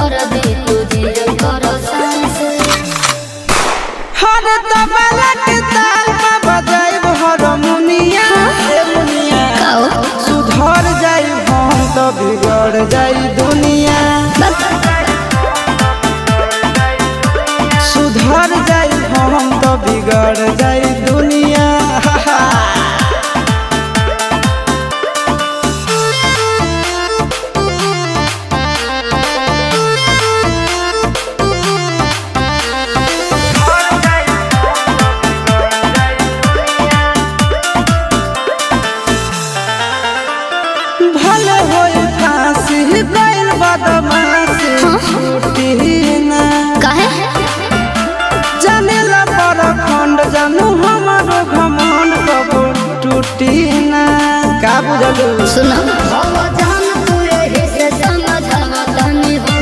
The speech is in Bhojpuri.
कर दे तुझे कर सांस हर तबला के ताल में बजाइब हारमोनिया ए मुनिया सुधर जाई हम तो बिगड़ जाई दुनिया सुधर जाई हम तो बिगड़ जाई दुनिया भले होई फांसी गइल बदमाशी छूटी ना काहे जानेला पर खंड जानू हमारो घमंड कबो टूटी ना का बुझलू सुना